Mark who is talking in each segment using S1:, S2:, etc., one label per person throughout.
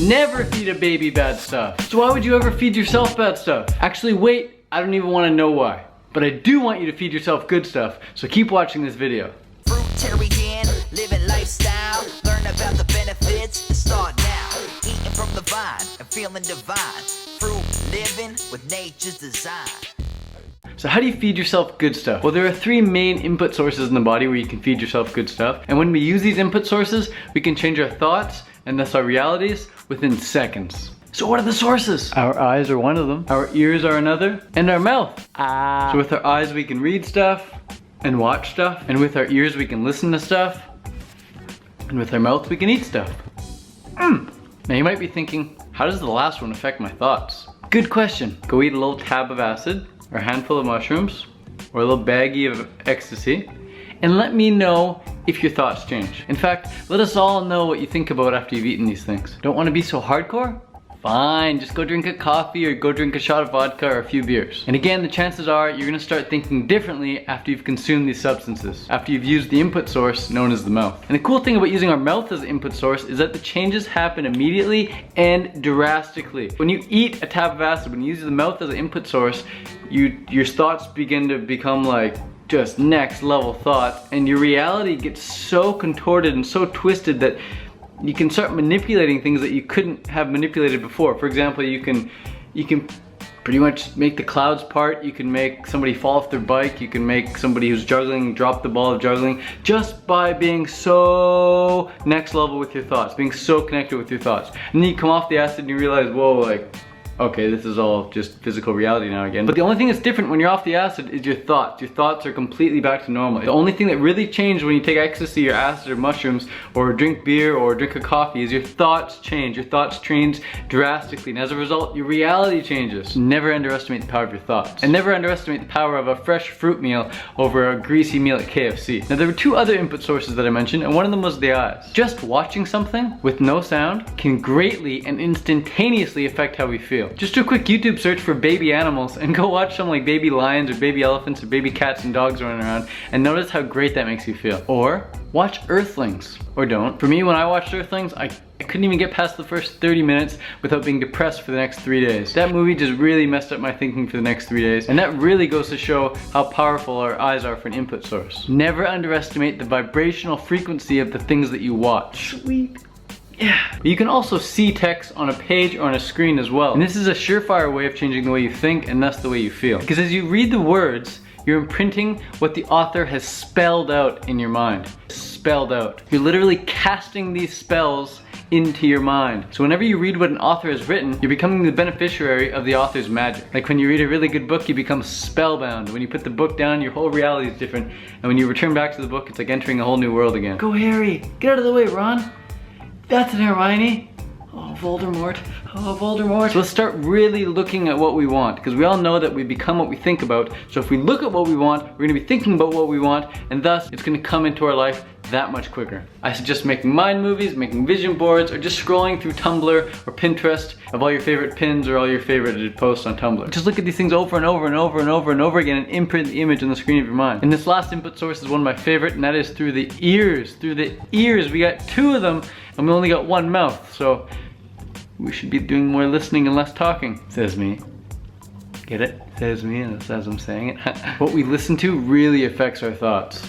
S1: Never feed a baby bad stuff. So why would you ever feed yourself bad stuff? Actually, wait, I don't even want to know why. But I do want you to feed yourself good stuff, so keep watching this video.
S2: Fruitarian, living lifestyle, learn about the benefits and start now. Eating from the vine and feeling divine. Fruit living with nature's design.
S1: So how do you feed yourself good stuff? Well, there are three main input sources in the body where you can feed yourself good stuff. And when we use these input sources, we can change our thoughts and thus our realities within seconds. So what are the sources? Our eyes are one of them, our ears are another, and our mouth. So with our eyes we can read stuff and watch stuff, and with our ears we can listen to stuff, and with our mouth we can eat stuff. Now you might be thinking, how does the last one affect my thoughts? Good question. Go eat a little tab of acid, or a handful of mushrooms, or a little baggie of ecstasy, and let me know if your thoughts change. In fact, let us all know what you think about after you've eaten these things. Don't want to be so hardcore? Fine, just go drink a coffee or go drink a shot of vodka or a few beers. And again, the chances are you're gonna start thinking differently after you've consumed these substances, after you've used the input source known as the mouth. And the cool thing about using our mouth as the input source is that the changes happen immediately and drastically. When you eat a tab of acid, when you use the mouth as an input source, your thoughts begin to become like just next level thoughts, and your reality gets so contorted and so twisted that you can start manipulating things that you couldn't have manipulated before. For example, you can pretty much make the clouds part, you can make somebody fall off their bike, you can make somebody who's juggling drop the ball of juggling just by being so next level with your thoughts, being so connected with your thoughts. And then you come off the acid and you realize, whoa, like, okay, this is all just physical reality now again. But the only thing that's different when you're off the acid is your thoughts. Your thoughts are completely back to normal. The only thing that really changed when you take ecstasy or acid or mushrooms or drink beer or drink a coffee is your thoughts change. Your thoughts change drastically, and as a result, your reality changes. Never underestimate the power of your thoughts. And never underestimate the power of a fresh fruit meal over a greasy meal at KFC. Now, there were two other input sources that I mentioned, and one of them was the eyes. Just watching something with no sound can greatly and instantaneously affect how we feel. Just do a quick YouTube search for baby animals and go watch some like baby lions or baby elephants or baby cats and dogs running around and notice how great that makes you feel. Or watch Earthlings, or don't. For me, when I watched Earthlings, I couldn't even get past the first 30 minutes without being depressed for the next 3 days. That movie just really messed up my thinking for the next 3 days, and that really goes to show how powerful our eyes are for an input source. Never underestimate the vibrational frequency of the things that you watch. Sweet. Yeah. You can also see text on a page or on a screen as well. And this is a surefire way of changing the way you think and thus the way you feel. Because as you read the words, you're imprinting what the author has spelled out in your mind. Spelled out. You're literally casting these spells into your mind. So whenever you read what an author has written, you're becoming the beneficiary of the author's magic. Like when you read a really good book, you become spellbound. When you put the book down, your whole reality is different. And when you return back to the book, it's like entering a whole new world again. Go Harry, get out of the way, Ron. That's an Hermione. Oh, Voldemort. Oh, Voldemort. So let's start really looking at what we want, because we all know that we become what we think about. So if we look at what we want, we're gonna be thinking about what we want, and thus it's gonna come into our life that much quicker. I suggest making mind movies, making vision boards, or just scrolling through Tumblr or Pinterest of all your favorite pins or all your favorite posts on Tumblr. Just look at these things over and over and over and over and over again and imprint the image on the screen of your mind. And this last input source is one of my favorite, and that is through the ears. Through the ears, we got 2 of them, and we only got 1 mouth. So we should be doing more listening and less talking, says me. Get it? Says me, and as I'm saying it. What we listen to really affects our thoughts.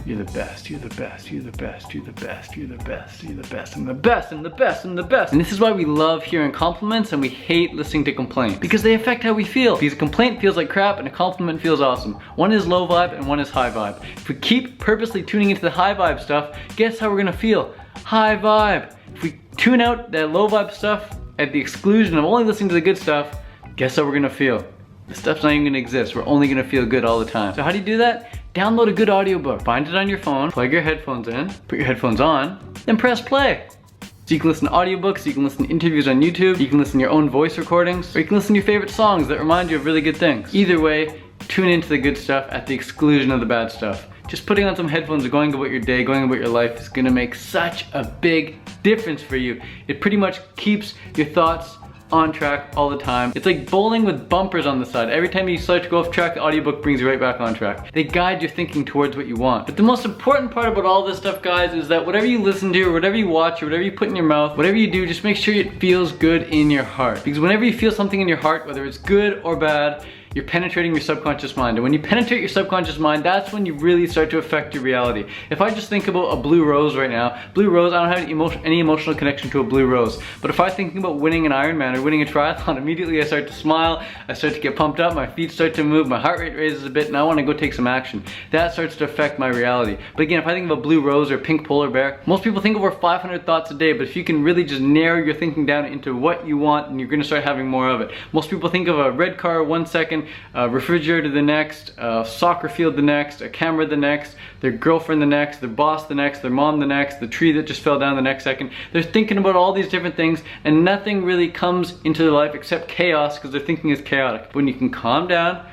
S1: You're the best, you're the best, you're the best, you're the best, you're the best, you're the best, I'm the best, I'm the best, I'm the best. And this is why we love hearing compliments and we hate listening to complaints. Because they affect how we feel. Because a complaint feels like crap and a compliment feels awesome. One is low vibe and one is high vibe. If we keep purposely tuning into the high vibe stuff, guess how we're gonna feel? High vibe. If we tune out that low vibe stuff at the exclusion of only listening to the good stuff, guess how we're gonna feel? The stuff's not even gonna exist. We're only gonna feel good all the time. So how do you do that? Download a good audiobook. Find it on your phone, plug your headphones in, put your headphones on, then press play. So you can listen to audiobooks, you can listen to interviews on YouTube, you can listen to your own voice recordings, or you can listen to your favorite songs that remind you of really good things. Either way, tune into the good stuff at the exclusion of the bad stuff. Just putting on some headphones and going about your day, going about your life is gonna make such a big difference for you. It pretty much keeps your thoughts on track all the time. It's like bowling with bumpers on the side. Every time you start to go off track, the audiobook brings you right back on track. They guide your thinking towards what you want. But the most important part about all this stuff, guys, is that whatever you listen to, or whatever you watch, or whatever you put in your mouth, whatever you do, just make sure it feels good in your heart. Because whenever you feel something in your heart, whether it's good or bad, you're penetrating your subconscious mind. And when you penetrate your subconscious mind, that's when you really start to affect your reality. If I just think about a blue rose right now, blue rose, I don't have any emotional connection to a blue rose. But if I'm thinking about winning an Ironman or winning a triathlon, immediately I start to smile, I start to get pumped up, my feet start to move, my heart rate raises a bit, and I want to go take some action. That starts to affect my reality. But again, if I think of a blue rose or a pink polar bear, most people think over 500 thoughts a day, but if you can really just narrow your thinking down into what you want, and you're going to start having more of it. Most people think of a red car 1 second, refrigerator the next, soccer field the next, a camera the next, their girlfriend the next, their boss the next, their mom the next, the tree that just fell down the next second. They're thinking about all these different things and nothing really comes into their life except chaos because their thinking is chaotic. When you can calm down,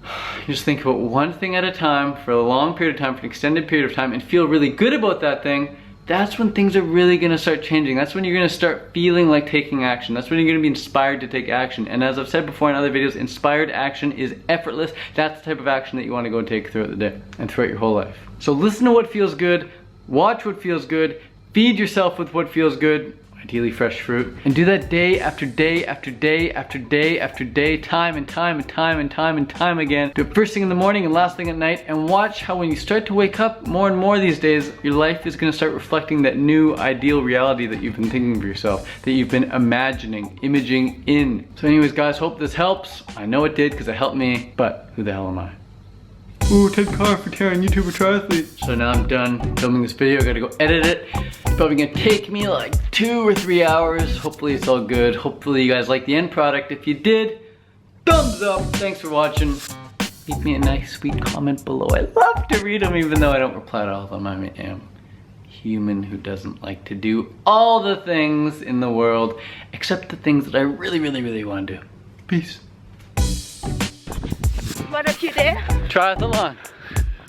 S1: you just think about one thing at a time for a long period of time, for an extended period of time, and feel really good about that thing, that's when things are really gonna start changing. That's when you're gonna start feeling like taking action. That's when you're gonna be inspired to take action. And as I've said before in other videos, inspired action is effortless. That's the type of action that you wanna go take throughout the day and throughout your whole life. So listen to what feels good, watch what feels good, feed yourself with what feels good, ideally fresh fruit, and do that day after day after day after day after day, time and time and time and time and time again. Do it first thing in the morning and last thing at night, and watch how when you start to wake up more and more these days, your life is gonna start reflecting that new ideal reality that you've been thinking of yourself, that you've been imagining, imaging in. So anyways guys, hope this helps. I know it did because it helped me, but who the hell am I? Ooh, 10 car for Taryn, YouTuber triathlete. So now I'm done filming this video. I gotta go edit it. It's probably gonna take me like 2 or 3 hours. Hopefully it's all good. Hopefully you guys like the end product. If you did, thumbs up. Thanks for watching. Leave me a nice sweet comment below. I love to read them even though I don't reply to all of them. I am human who doesn't like to do all the things in the world except the things that I really want to do. Peace.
S3: What up you there?
S1: Triathlon.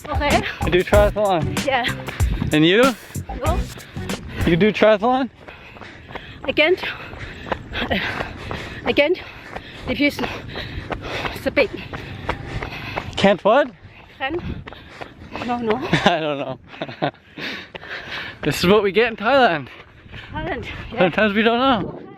S3: Okay.
S1: I do triathlon.
S3: Yeah.
S1: And you?
S3: No.
S1: You do triathlon?
S3: Again. Diffuse. Speed.
S1: Can't what?
S3: Can. No.
S1: I don't know. This is what we get in Thailand.
S3: Thailand. Yeah.
S1: Sometimes we don't know.